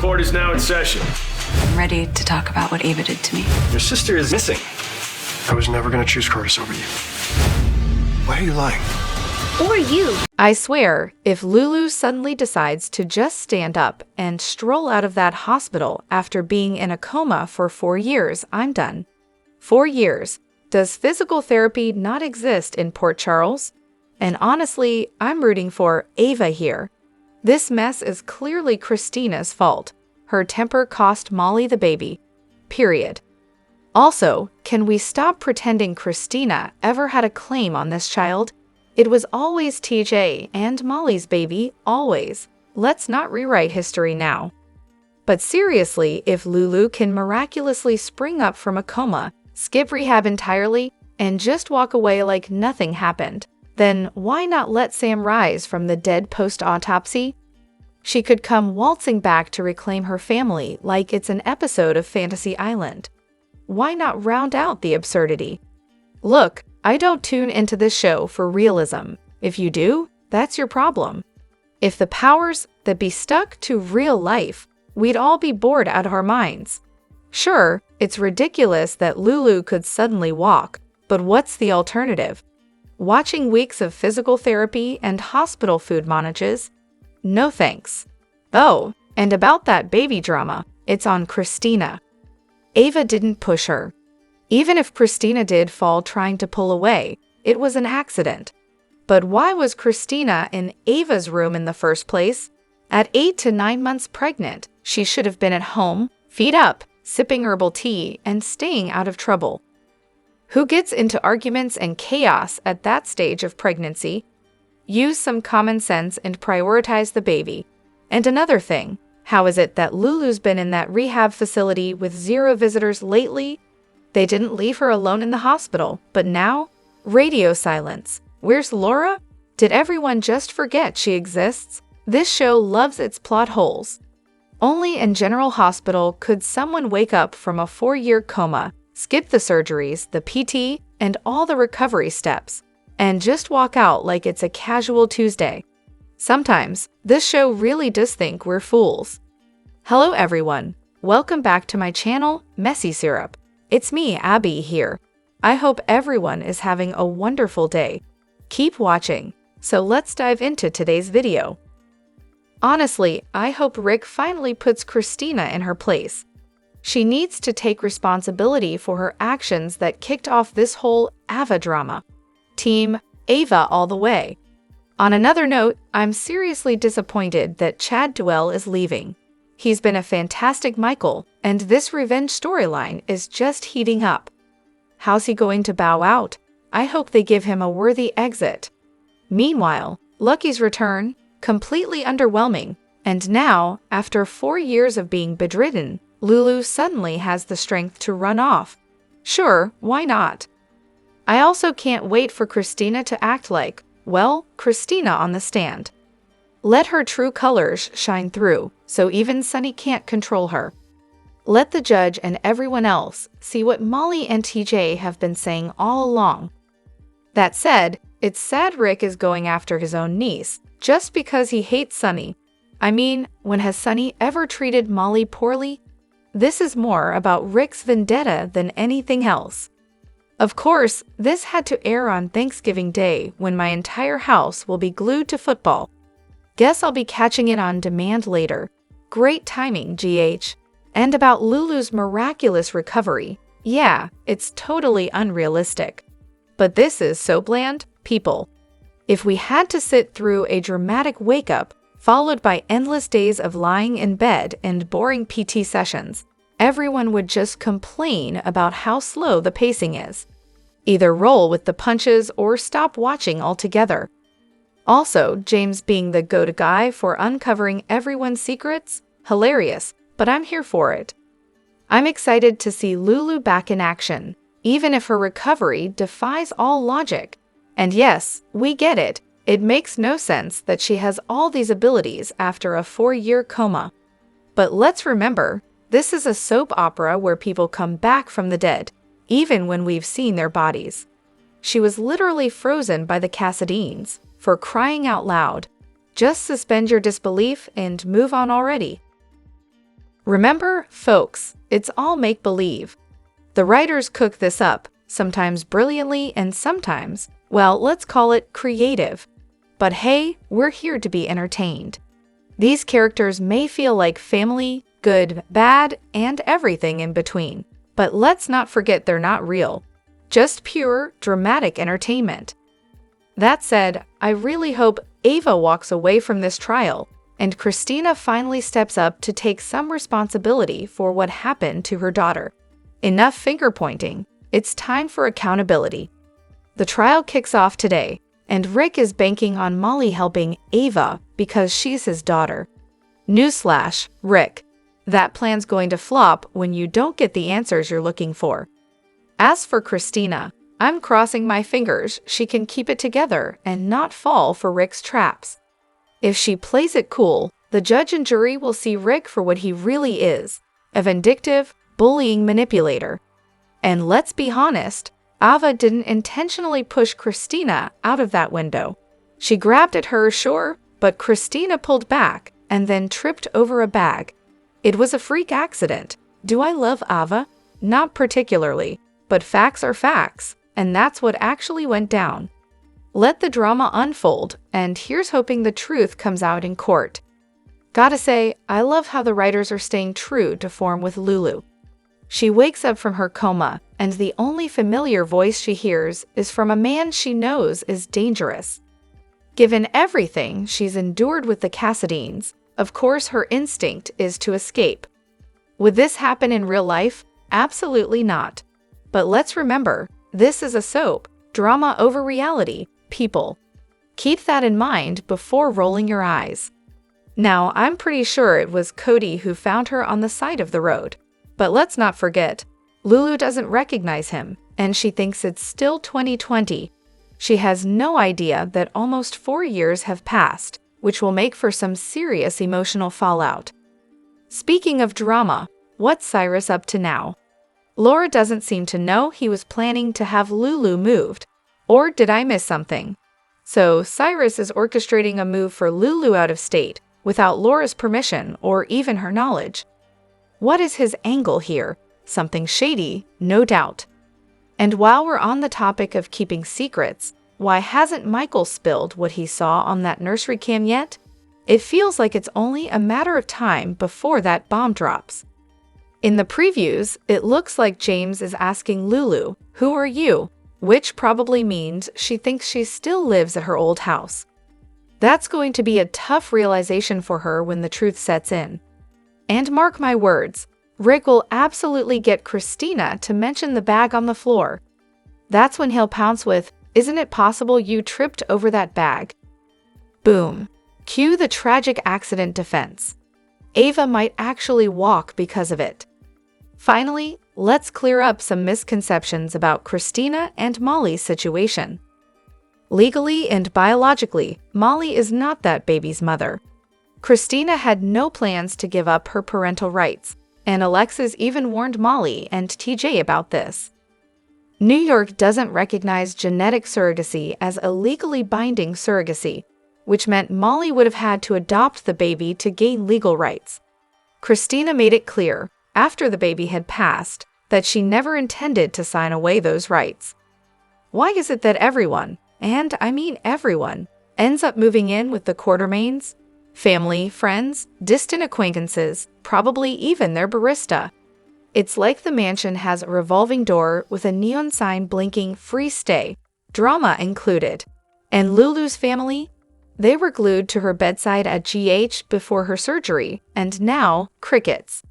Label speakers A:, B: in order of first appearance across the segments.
A: court is now in session.
B: I'm ready to talk about what Ava did to me.
A: Your sister is missing.
C: I was never going to choose Curtis over you. Why are you lying?
D: Or you.
E: I swear, if Lulu suddenly decides to just stand up and stroll out of that hospital after being in a coma for 4 years, I'm done. 4 years. Does physical therapy not exist in Port Charles? And honestly, I'm rooting for Ava here. This mess is clearly Kristina's fault. Her temper cost Molly the baby. Period. Also, can we stop pretending Kristina ever had a claim on this child? It was always TJ and Molly's baby, always. Let's not rewrite history now. But seriously, if Lulu can miraculously spring up from a coma, skip rehab entirely, and just walk away like nothing happened, then why not let Sam rise from the dead post-autopsy? She could come waltzing back to reclaim her family like it's an episode of Fantasy Island. Why not round out the absurdity? Look, I don't tune into this show for realism. If you do, that's your problem. If the powers that be stuck to real life, we'd all be bored out of our minds. Sure, it's ridiculous that Lulu could suddenly walk, but what's the alternative? Watching weeks of physical therapy and hospital food montages? No thanks. Oh, and about that baby drama, it's on Kristina. Ava didn't push her. Even if Kristina did fall trying to pull away, it was an accident. But why was Kristina in Ava's room in the first place? At 8 to 9 months pregnant, she should have been at home, feet up, sipping herbal tea, and staying out of trouble. Who gets into arguments and chaos at that stage of pregnancy? Use some common sense and prioritize the baby. And another thing, how is it that Lulu's been in that rehab facility with 0 visitors lately? They didn't leave her alone in the hospital, but now? Radio silence. Where's Laura? Did everyone just forget she exists? This show loves its plot holes. Only in General Hospital could someone wake up from a 4-year coma, skip the surgeries, the PT, and all the recovery steps, and just walk out like it's a casual Tuesday. Sometimes, this show really does think we're fools. Hello everyone. Welcome back to my channel, Messy Syrup. It's me, Abby, here. I hope everyone is having a wonderful day. Keep watching. So let's dive into today's video. Honestly, I hope Rick finally puts Kristina in her place. She needs to take responsibility for her actions that kicked off this whole Ava drama. Team Ava all the way. On another note, I'm seriously disappointed that Chad Duell is leaving. He's been a fantastic Michael, and this revenge storyline is just heating up. How's he going to bow out? I hope they give him a worthy exit. Meanwhile, Lucky's return, completely underwhelming, and now, after 4 years of being bedridden, Lulu suddenly has the strength to run off. Sure, why not? I also can't wait for Kristina to act like, well, Kristina on the stand. Let her true colors shine through, so even Sonny can't control her. Let the judge and everyone else see what Molly and TJ have been saying all along. That said, it's sad Rick is going after his own niece, just because he hates Sonny. I mean, when has Sonny ever treated Molly poorly? This is more about Rick's vendetta than anything else. Of course, this had to air on Thanksgiving Day when my entire house will be glued to football. Guess I'll be catching it on demand later. Great timing, GH. And about Lulu's miraculous recovery. Yeah, it's totally unrealistic. But this is so bland, people. If we had to sit through a dramatic wake-up, followed by endless days of lying in bed and boring PT sessions, everyone would just complain about how slow the pacing is. Either roll with the punches or stop watching altogether. Also, James being the go-to guy for uncovering everyone's secrets? Hilarious, but I'm here for it. I'm excited to see Lulu back in action, even if her recovery defies all logic. And yes, we get it. It makes no sense that she has all these abilities after a 4-year coma. But let's remember, this is a soap opera where people come back from the dead, even when we've seen their bodies. She was literally frozen by the Cassadines, for crying out loud. Just suspend your disbelief and move on already. Remember, folks, it's all make-believe. The writers cook this up, sometimes brilliantly and sometimes, well, let's call it creative. But hey, we're here to be entertained. These characters may feel like family, good, bad, and everything in between. But let's not forget they're not real. Just pure, dramatic entertainment. That said, I really hope Ava walks away from this trial, and Kristina finally steps up to take some responsibility for what happened to her daughter. Enough finger-pointing. It's time for accountability. The trial kicks off today, and Rick is banking on Molly helping Ava because she's his daughter. Newsflash, Rick. That plan's going to flop when you don't get the answers you're looking for. As for Kristina, I'm crossing my fingers she can keep it together and not fall for Rick's traps. If she plays it cool, the judge and jury will see Rick for what he really is, a vindictive, bullying manipulator. And let's be honest, Ava didn't intentionally push Kristina out of that window. She grabbed at her, sure, but Kristina pulled back and then tripped over a bag. It was a freak accident. Do I love Ava? Not particularly, but facts are facts, and that's what actually went down. Let the drama unfold, and here's hoping the truth comes out in court. Gotta say, I love how the writers are staying true to form with Lulu. She wakes up from her coma, and the only familiar voice she hears is from a man she knows is dangerous. Given everything she's endured with the Cassadines, of course her instinct is to escape. Would this happen in real life? Absolutely not. But let's remember, this is a soap, drama over reality, people. Keep that in mind before rolling your eyes. Now, I'm pretty sure it was Cody who found her on the side of the road. But let's not forget, Lulu doesn't recognize him, and she thinks it's still 2020. She has no idea that almost 4 years have passed, which will make for some serious emotional fallout. Speaking of drama, what's Cyrus up to now? Laura doesn't seem to know he was planning to have Lulu moved. Or did I miss something? So Cyrus is orchestrating a move for Lulu out of state, without Laura's permission or even her knowledge. What is his angle here? Something shady, no doubt. And while we're on the topic of keeping secrets, why hasn't Michael spilled what he saw on that nursery cam yet? It feels like it's only a matter of time before that bomb drops. In the previews, it looks like James is asking Lulu, "Who are you?" which probably means she thinks she still lives at her old house. That's going to be a tough realization for her when the truth sets in. And mark my words, Rick will absolutely get Kristina to mention the bag on the floor. That's when he'll pounce with, "Isn't it possible you tripped over that bag?" Boom. Cue the tragic accident defense. Ava might actually walk because of it. Finally, let's clear up some misconceptions about Kristina and Molly's situation. Legally and biologically, Molly is not that baby's mother. Kristina had no plans to give up her parental rights, and Alexis even warned Molly and TJ about this. New York doesn't recognize genetic surrogacy as a legally binding surrogacy, which meant Molly would have had to adopt the baby to gain legal rights. Kristina made it clear, after the baby had passed, that she never intended to sign away those rights. Why is it that everyone, and I mean everyone, ends up moving in with the Quartermains? Family, friends, distant acquaintances, probably even their barista. It's like the mansion has a revolving door with a neon sign blinking "Free Stay," drama included. And Lulu's family? They were glued to her bedside at GH before her surgery, and now, crickets.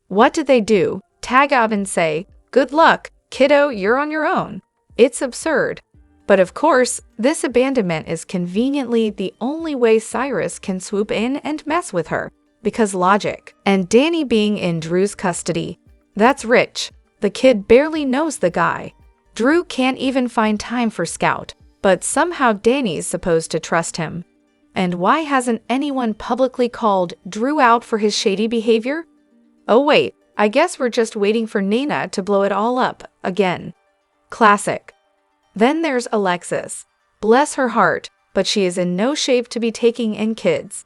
E: What did they do? Tag out and say, "Good luck, kiddo, you're on your own." It's absurd. But of course, this abandonment is conveniently the only way Cyrus can swoop in and mess with her, because logic. And Danny being in Drew's custody, that's rich. The kid barely knows the guy. Drew can't even find time for Scout, but somehow Danny's supposed to trust him. And why hasn't anyone publicly called Drew out for his shady behavior? Oh wait, I guess we're just waiting for Nina to blow it all up again. Classic. Then there's Alexis. Bless her heart, but she is in no shape to be taking in kids.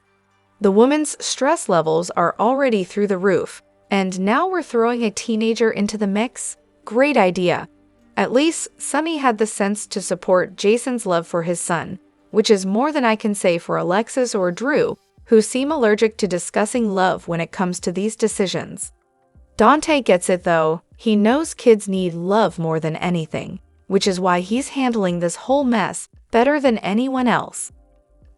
E: The woman's stress levels are already through the roof, And now we're throwing a teenager into the mix? Great idea. At least Sonny had the sense to support Jason's love for his son, which is more than I can say for Alexis or Drew, who seem allergic to discussing love when it comes to these decisions. Dante gets it though. He knows kids need love more than anything, which is why he's handling this whole mess better than anyone else.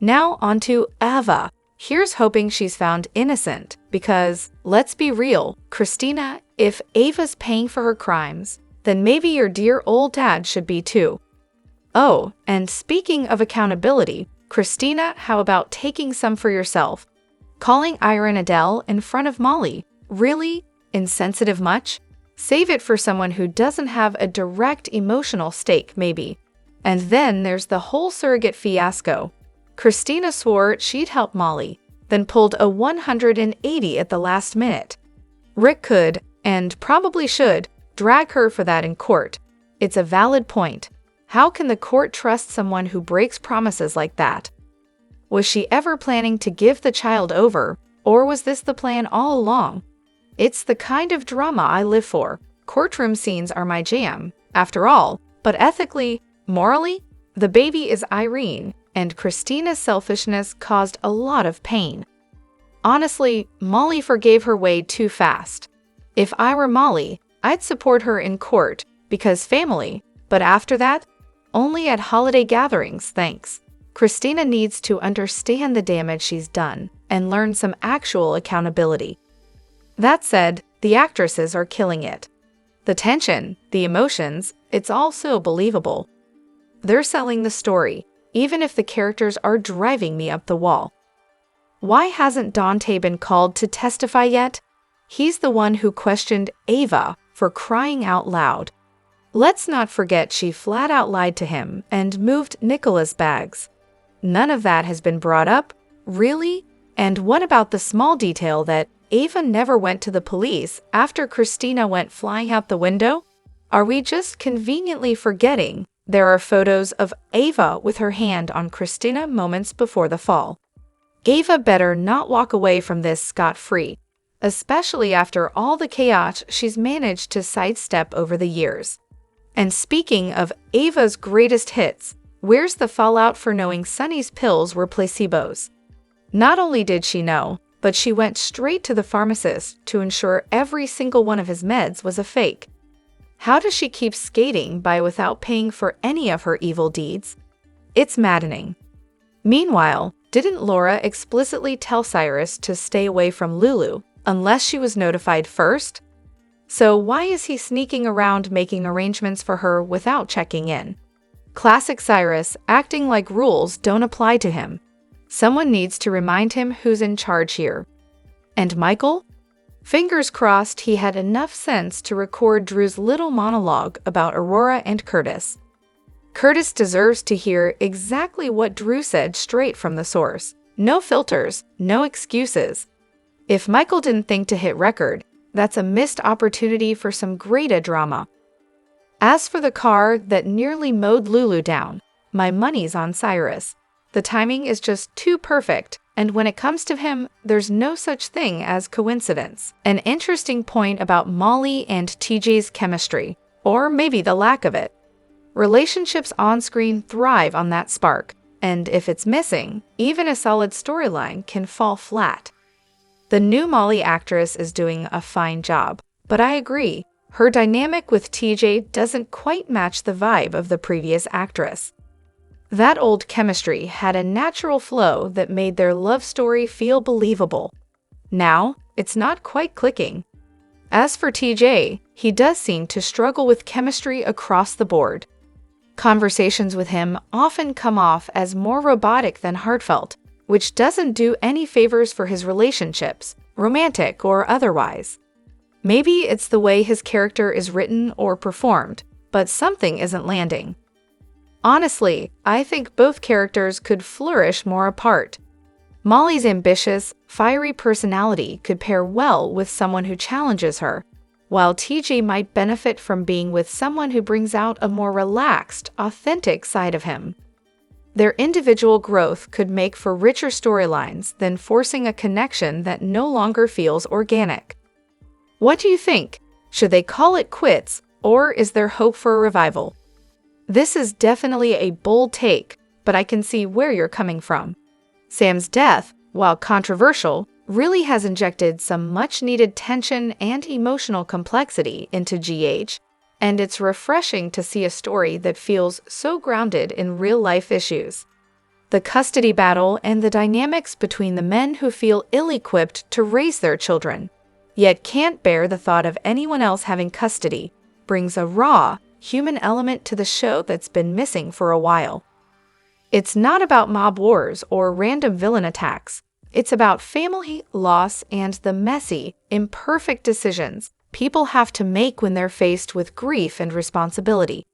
E: Now onto Ava. Here's hoping she's found innocent, because, let's be real, Kristina, if Ava's paying for her crimes, then maybe your dear old dad should be too. Oh, and speaking of accountability, Kristina, how about taking some for yourself? Calling Ira and Adele in front of Molly? Really? Insensitive much? Save it for someone who doesn't have a direct emotional stake, maybe. And then there's the whole surrogate fiasco. Kristina swore she'd help Molly, then pulled a 180 at the last minute. Rick could, and probably should, drag her for that in court. It's a valid point. How can the court trust someone who breaks promises like that? Was she ever planning to give the child over, or was this the plan all along? It's the kind of drama I live for. Courtroom scenes are my jam, after all, but ethically, morally, the baby is Irene, and Kristina's selfishness caused a lot of pain. Honestly, Molly forgave her way too fast. If I were Molly, I'd support her in court, because family, but after that, only at holiday gatherings, thanks. Kristina needs to understand the damage she's done and learn some actual accountability. That said, the actresses are killing it. The tension, the emotions, it's all so believable. They're selling the story, even if the characters are driving me up the wall. Why hasn't Dante been called to testify yet? He's the one who questioned Ava for crying out loud. Let's not forget she flat out lied to him and moved Nicola's bags. None of that has been brought up? Really? And what about the small detail that Ava never went to the police after Kristina went flying out the window? Are we just conveniently forgetting there are photos of Ava with her hand on Kristina moments before the fall? Ava better not walk away from this scot-free, especially after all the chaos she's managed to sidestep over the years. And speaking of Ava's greatest hits, where's the fallout for knowing Sonny's pills were placebos? Not only did she know, but she went straight to the pharmacist to ensure every single one of his meds was a fake. How does she keep skating by without paying for any of her evil deeds? It's maddening. Meanwhile, didn't Laura explicitly tell Cyrus to stay away from Lulu unless she was notified first? So why is he sneaking around making arrangements for her without checking in? Classic Cyrus, acting like rules don't apply to him. Someone needs to remind him who's in charge here. And Michael? Fingers crossed he had enough sense to record Drew's little monologue about Aurora and Curtis. Curtis deserves to hear exactly what Drew said straight from the source. No filters, no excuses. If Michael didn't think to hit record, that's a missed opportunity for some great drama. As for the car that nearly mowed Lulu down, my money's on Cyrus. The timing is just too perfect, and when it comes to him, there's no such thing as coincidence. An interesting point about Molly and TJ's chemistry, or maybe the lack of it. Relationships on screen thrive on that spark, and if it's missing, even a solid storyline can fall flat. The new Molly actress is doing a fine job, but I agree, her dynamic with TJ doesn't quite match the vibe of the previous actress. That old chemistry had a natural flow that made their love story feel believable. Now, it's not quite clicking. As for TJ, he does seem to struggle with chemistry across the board. Conversations with him often come off as more robotic than heartfelt, which doesn't do any favors for his relationships, romantic or otherwise. Maybe it's the way his character is written or performed, but something isn't landing. Honestly, I think both characters could flourish more apart. Molly's ambitious, fiery personality could pair well with someone who challenges her, while TJ might benefit from being with someone who brings out a more relaxed, authentic side of him. Their individual growth could make for richer storylines than forcing a connection that no longer feels organic. What do you think? Should they call it quits, or is there hope for a revival? This is definitely a bold take, but I can see where you're coming from. Sam's death, while controversial, really has injected some much-needed tension and emotional complexity into GH, and it's refreshing to see a story that feels so grounded in real-life issues. The custody battle and the dynamics between the men who feel ill-equipped to raise their children, yet can't bear the thought of anyone else having custody, brings a raw, human element to the show that's been missing for a while. It's not about mob wars or random villain attacks. It's about family, loss, and the messy, imperfect decisions people have to make when they're faced with grief and responsibility.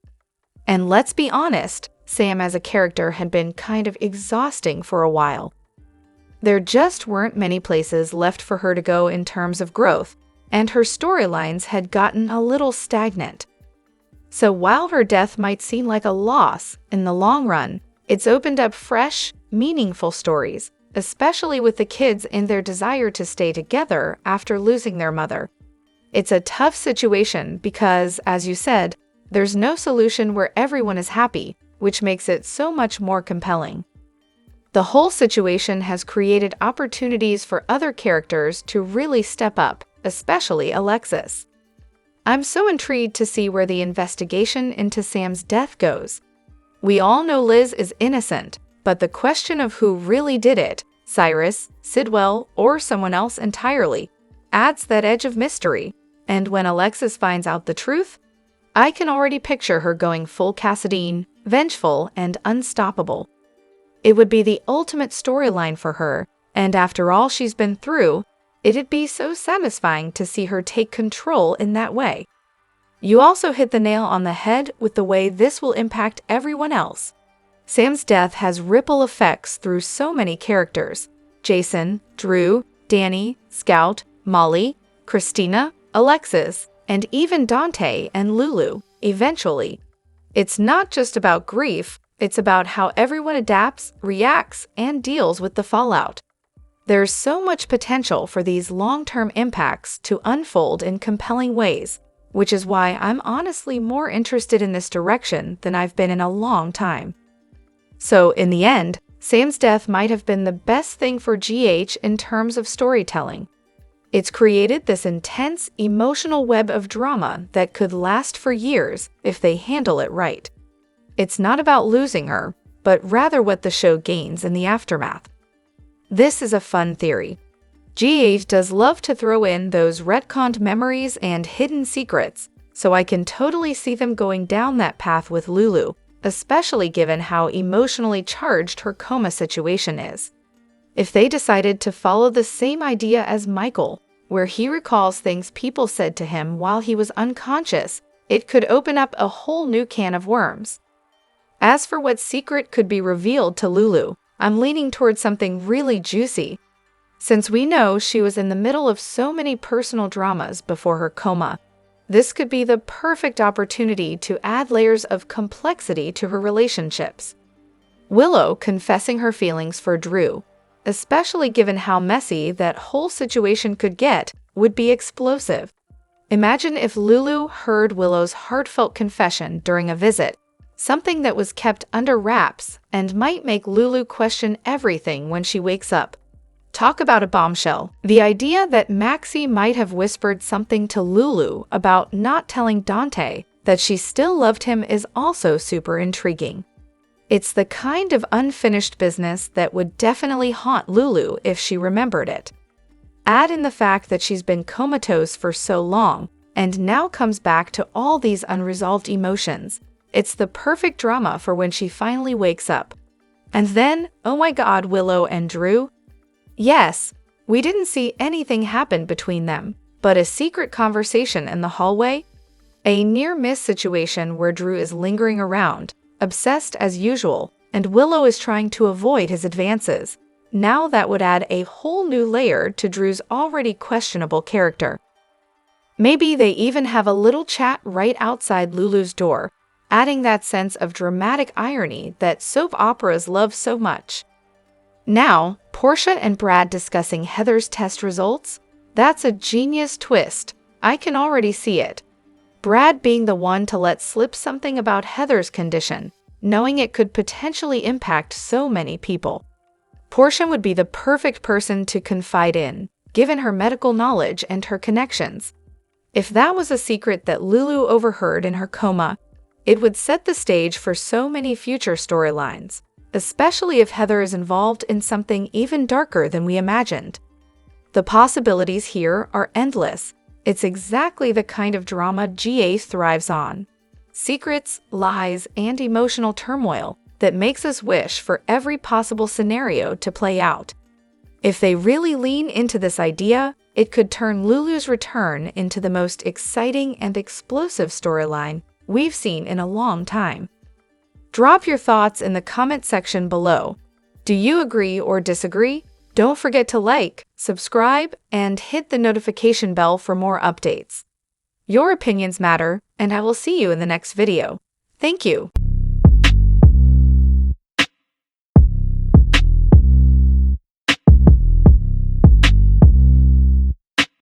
E: And let's be honest, Sam as a character had been kind of exhausting for a while. There just weren't many places left for her to go in terms of growth, and her storylines had gotten a little stagnant. So while her death might seem like a loss, in the long run, it's opened up fresh, meaningful stories, especially with the kids and their desire to stay together after losing their mother. It's a tough situation because, as you said, there's no solution where everyone is happy, which makes it so much more compelling. The whole situation has created opportunities for other characters to really step up, especially Alexis. I'm so intrigued to see where the investigation into Sam's death goes. We all know Liz is innocent, but the question of who really did it, Cyrus, Sidwell, or someone else entirely, adds that edge of mystery. And when Alexis finds out the truth, I can already picture her going full Cassadine, vengeful and unstoppable. It would be the ultimate storyline for her, and after all she's been through, it'd be so satisfying to see her take control in that way. You also hit the nail on the head with the way this will impact everyone else. Sam's death has ripple effects through so many characters: Jason, Drew, Danny, Scout, Molly, Kristina, Alexis, and even Dante and Lulu, eventually. It's not just about grief, it's about how everyone adapts, reacts, and deals with the fallout. There's so much potential for these long-term impacts to unfold in compelling ways, which is why I'm honestly more interested in this direction than I've been in a long time. So, in the end, Sam's death might have been the best thing for GH in terms of storytelling. It's created this intense, emotional web of drama that could last for years if they handle it right. It's not about losing her, but rather what the show gains in the aftermath. This is a fun theory. GH does love to throw in those retconned memories and hidden secrets, so I can totally see them going down that path with Lulu, especially given how emotionally charged her coma situation is. If they decided to follow the same idea as Michael, where he recalls things people said to him while he was unconscious, it could open up a whole new can of worms. As for what secret could be revealed to Lulu, I'm leaning towards something really juicy. Since we know she was in the middle of so many personal dramas before her coma, this could be the perfect opportunity to add layers of complexity to her relationships. Willow confessing her feelings for Drew, especially given how messy that whole situation could get, would be explosive. Imagine if Lulu heard Willow's heartfelt confession during a visit, something that was kept under wraps and might make Lulu question everything when she wakes up. Talk about a bombshell. The idea that Maxie might have whispered something to Lulu about not telling Dante that she still loved him is also super intriguing. It's the kind of unfinished business that would definitely haunt Lulu if she remembered it. Add in the fact that she's been comatose for so long and now comes back to all these unresolved emotions. It's the perfect drama for when she finally wakes up. And then, oh my god, Willow and Drew? Yes, we didn't see anything happen between them, but a secret conversation in the hallway? A near-miss situation where Drew is lingering around, obsessed as usual, and Willow is trying to avoid his advances. Now that would add a whole new layer to Drew's already questionable character. Maybe they even have a little chat right outside Lulu's door, adding that sense of dramatic irony that soap operas love so much. Now, Portia and Brad discussing Heather's test results? That's a genius twist. I can already see it. Brad being the one to let slip something about Heather's condition, knowing it could potentially impact so many people. Portia would be the perfect person to confide in, given her medical knowledge and her connections. If that was a secret that Lulu overheard in her coma, it would set the stage for so many future storylines, especially if Heather is involved in something even darker than we imagined. The possibilities here are endless. It's exactly the kind of drama GA thrives on. Secrets, lies, and emotional turmoil that makes us wish for every possible scenario to play out. If they really lean into this idea, it could turn Lulu's return into the most exciting and explosive storyline we've seen in a long time. Drop your thoughts in the comment section below. Do you agree or disagree? Don't forget to like, subscribe, and hit the notification bell for more updates. Your opinions matter, and I will see you in the next video. Thank you.